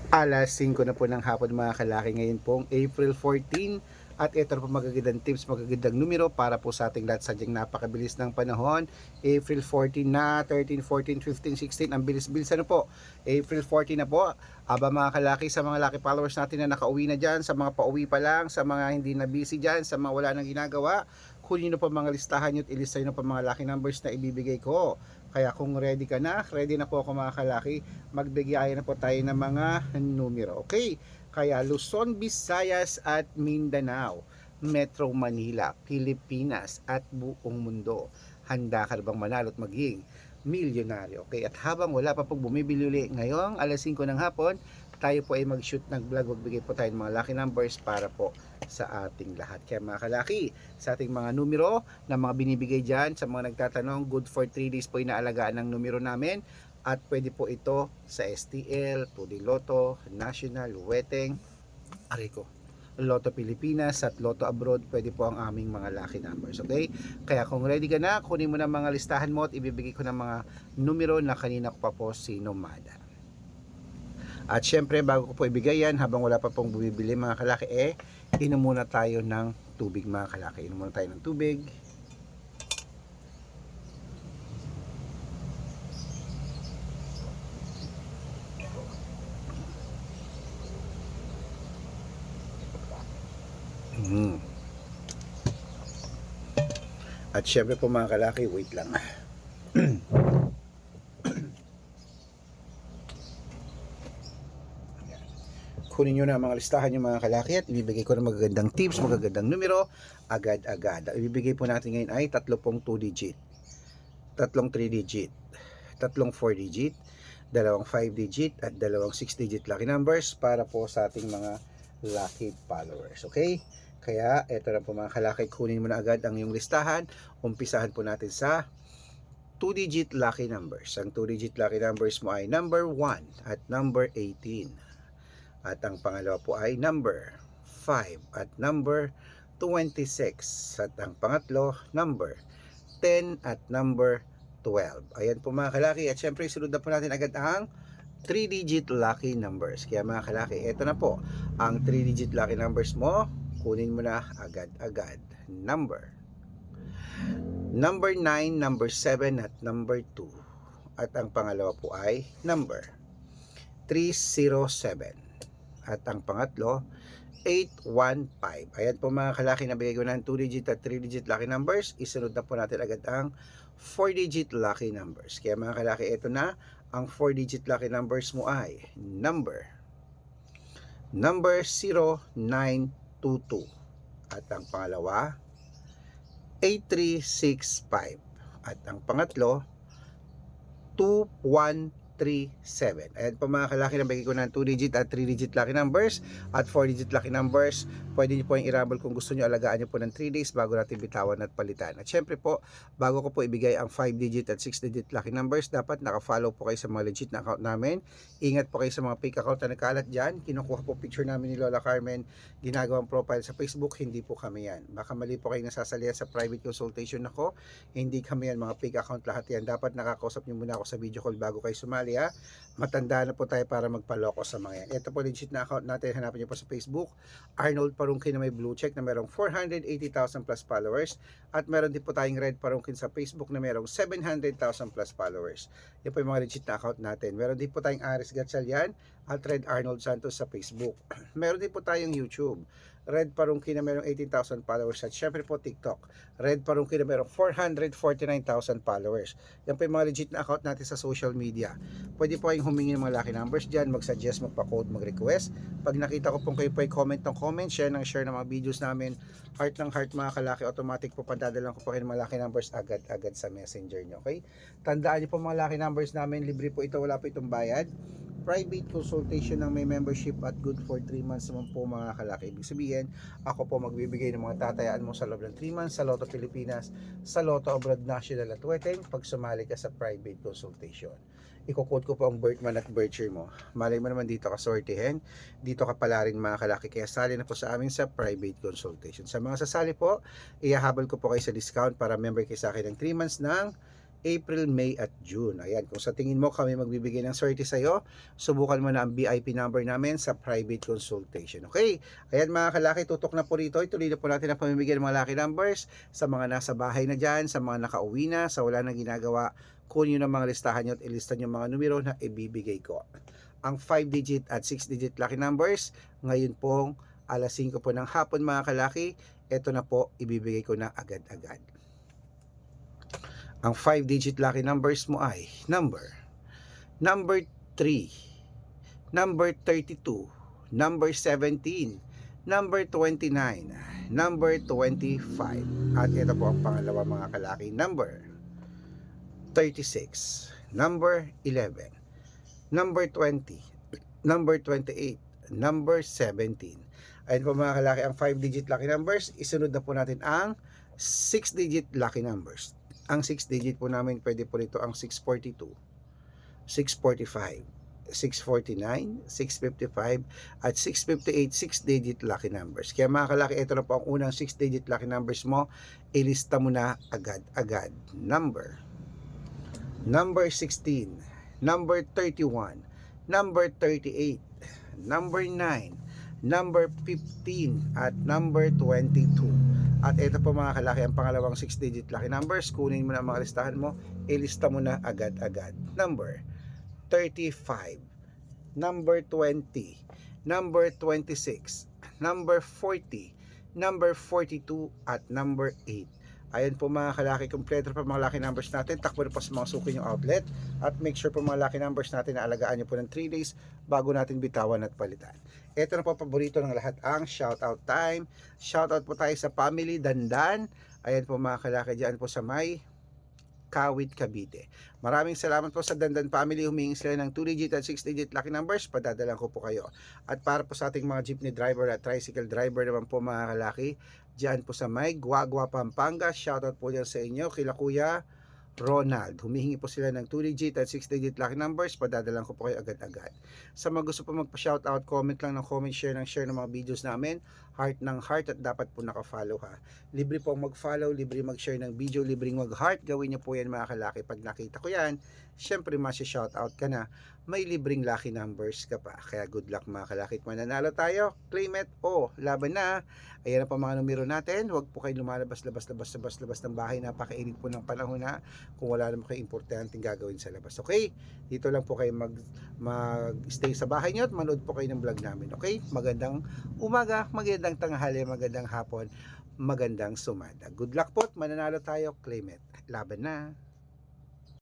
Alas 5 na po ng hapon mga kalaki, ngayon pong April 14, at ito na po magagandang tips, magagandang numero para po sa ating lahat. Sadyang napakabilis ng panahon. April 14 na, 13, 14, 15, 16, ang bilis-bilis na po. April 14 na po. Aba mga kalaki, sa mga lucky followers natin na nakauwi na dyan, sa mga pauwi pa lang, sa mga hindi na busy dyan, sa mga wala nang ginagawa, kunin nyo po mga listahan nyo at ilistay nyo po mga lucky numbers na ibibigay ko. Kaya kung ready ka na, ready na po ako mga kalaki, magbigay na po tayo ng mga numero. Okay? Kaya Luzon, Visayas at Mindanao, Metro Manila, Pilipinas at buong mundo. Handa ka bang manalo at maging milyonaryo? Okay? At habang wala pa pong bumibili uli ngayong alas 5 ng hapon, tayo po ay mag-shoot ng vlog. Magbigay po tayo ng mga lucky numbers para po sa ating lahat. Kaya mga kalaki, sa ating mga numero na mga binibigay dyan, sa mga nagtatanong, good for 3 days po inaalagaan ng numero namin. At pwede po ito sa STL, Tuli Lotto, National, Weteng, Arico, Lotto Pilipinas at Lotto Abroad. Pwede po ang aming mga lucky numbers. Okay? Kaya kung ready ka na, kunin mo na mga listahan mo at ibibigay ko ng mga numero na kanina ko pa po sinumada. At syempre, bago ko po ibigay yan, habang wala pa pong bumibili mga kalaki, inom muna tayo ng tubig mga kalaki. Inom muna tayo ng tubig. At syempre po mga kalaki, wait lang. Kunin nyo na mga listahan yung mga kalaki at ibibigay ko na magagandang tips, magagandang numero, agad-agad. Ibibigay po natin ngayon ay tatlo pong 2 digit, tatlong 3 digit, tatlong 4 digit, dalawang 5 digit at dalawang 6 digit lucky numbers para po sa ating mga lucky followers. Okay? Kaya eto na po mga kalaki, kunin mo na agad ang iyong listahan. Umpisahan po natin sa 2 digit lucky numbers. Ang 2 digit lucky numbers mo ay number 1 at number 18. At ang pangalawa po ay number 5 at number 26. At ang pangatlo, number 10 at number 12. Ayan po mga kalaki. At syempre, sunod na po natin agad ang 3-digit lucky numbers. Kaya mga kalaki, ito na po ang 3-digit lucky numbers mo. Kunin mo na agad-agad. Number 9, number 7 at number 2. At ang pangalawa po ay number 307. At ang pangatlo, 815. Ayan po mga kalaki, nabigay ko ng 2-digit at 3-digit lucky numbers. Isunod na po natin agad ang 4-digit lucky numbers. Kaya mga kalaki, ito na. Ang 4-digit lucky numbers mo ay number 0922. At ang pangalawa, 8365. At ang pangatlo, 2137. Ayan po mga kalaki, nabigay ko ng 2-digit at 3-digit lucky numbers at 4-digit lucky numbers. Pwede nyo po yung i-rumble kung gusto nyo. Alagaan nyo po ng 3 days bago natin bitawan at palitan. At syempre po, bago ko po ibigay ang 5-digit at 6-digit lucky numbers, dapat naka-follow po kayo sa mga legit na account namin. Ingat po kayo sa mga fake account na nagkalat dyan. Kinukuha po picture namin ni Lola Carmen, ginagawang profile sa Facebook. Hindi po kami yan. Baka mali po kayo nasasalihan sa private consultation ako. Hindi kami yan, mga fake account lahat yan. Dapat nakakausap nyo muna ako sa video call bago kayo sumali. Matanda na po tayo para magpaloko sa mga yan. Ito po legit na account natin. Hanapin nyo po sa Facebook, Arnold Parungkin na may blue check na merong 480,000 plus followers. At meron din po tayong Red Parungkin sa Facebook na merong 700,000 plus followers. Yan po yung mga legit na account natin. Meron din po tayong Aris Gatchalian at Red Arnold Santos sa Facebook. Meron din po tayong YouTube, Red Parungkin na merong 18,000 followers. At syempre po TikTok, Red Parungkin na merong 449,000 followers. Yan po yung mga legit na account natin sa social media. Pwede po kayong humingi ng mga lucky numbers dyan, mag-suggest, magpa-code, mag-request. Pag nakita ko pong kayo po ay comment ng comment, share ng share ng mga videos namin, heart ng heart mga kalaki, automatic po padadalan ko po kayo ng mga lucky numbers agad-agad sa messenger nyo. Okay? Tandaan nyo po mga lucky numbers namin, libre po ito, wala po itong bayad. Private consultation ng may membership at good for 3 months naman po mga kalaki. Ibig sabihin, ako po magbibigay ng mga tatayaan mo sa loob ng 3 months sa Lotto Pilipinas, sa Lotto Abroad, National at Weteng pag sumali ka sa private consultation. Iko-quote ko po ang birth month at birth year mo. Malay mo naman dito ka sortihin, dito ka pala rin mga kalaki. Kaya sali na po sa amin sa private consultation. Sa mga sasali po, ihahabol ko po kayo sa discount para member kayo sa akin ng 3 months ng April, May at June. Ayan, kung sa tingin mo kami magbibigay ng swerte sa'yo, subukan mo na ang VIP number namin sa private consultation. Okay? Ayan mga kalaki, tutok na po rito. Ituloy na po natin ang pamimigay ng mga lucky numbers sa mga nasa bahay na dyan, sa mga nakauwi na, sa wala nang ginagawa. Kunin nyo ng mga listahan nyo at ilista nyo mga numero na ibibigay ko. Ang 5-digit at 6-digit lucky numbers, ngayon pong alas 5 po ng hapon mga kalaki, ito na po ibibigay ko na agad-agad. Ang 5-digit lucky numbers mo ay number 3, number 32, number 17, number 29, number 25. At ito po ang pangalawa mga kalaki, number 36, number 11, number 20, number 28, number 17. Ayun po mga kalaki ang 5-digit lucky numbers. Isunod na po natin ang 6-digit lucky numbers. Ang 6-digit po namin, pwede po rito ang 642, 645, 649, 655, at 658 6-digit lucky numbers. Kaya mga kalaki, ito na po ang unang 6-digit lucky numbers mo. Ilista mo na agad-agad. Number 16, number 31, number 38, number 9, number 15, at number 22. At ito po mga kalaki ang pangalawang 6-digit lucky numbers. Kunin mo na ang mga listahan mo, ilista mo na agad-agad. Number 35, number 20, number 26, number 40, number 42, at number 8. Ayan po mga kalaki, kompleto pa mga lucky numbers natin. Takbo na po sa mga suki yung outlet. At make sure po mga lucky numbers natin na alagaan nyo po ng 3 days bago natin bitawan at palitan. Ito na po paborito ng lahat, ang shoutout time. Shoutout po tayo sa family Dandan. Ayan po mga kalaki, dyan po sa may Kawit, Cavite. Maraming salamat po sa Dandan family. Humingi sila ng 2-digit at 6-digit lucky numbers. Padadalan ko po kayo. At para po sa ating mga jeepney driver at tricycle driver naman po mga kalaki, dyan po sa may Guagua, Pampanga. Shoutout po dyan sa inyo kila Kuya Ronald. Humihingi po sila ng 2-digit at 6-digit lucky numbers. Padadalan ko po kayo agad-agad. Sa mga gusto po magpa-shoutout, comment lang ng comment, share ng mga videos namin. Heart ng heart at dapat po naka-follow ha. Libre po mag-follow, libre mag-share ng video, libre mag-heart. Gawin niyo po yan mga kalaki. Pag nakita ko yan, syempre masya-shoutout ka na. May libreng lucky numbers ka pa. Kaya good luck mga kalaki. Mananalo tayo. Claim it. Oh, laban na. Ayan na po mga numero natin. Huwag po kayo lumalabas ng bahay. Napakainit po ng panahon na. Kung wala naman kayo importanteng gagawin sa labas. Okay? Dito lang po kayo mag-stay sa bahay nyo at manood po kayo ng vlog namin. Okay? Magandang umaga, magandang tanghali, magandang hapon, magandang sumada. Good luck po at mananalo tayo. Claim it. Laban na.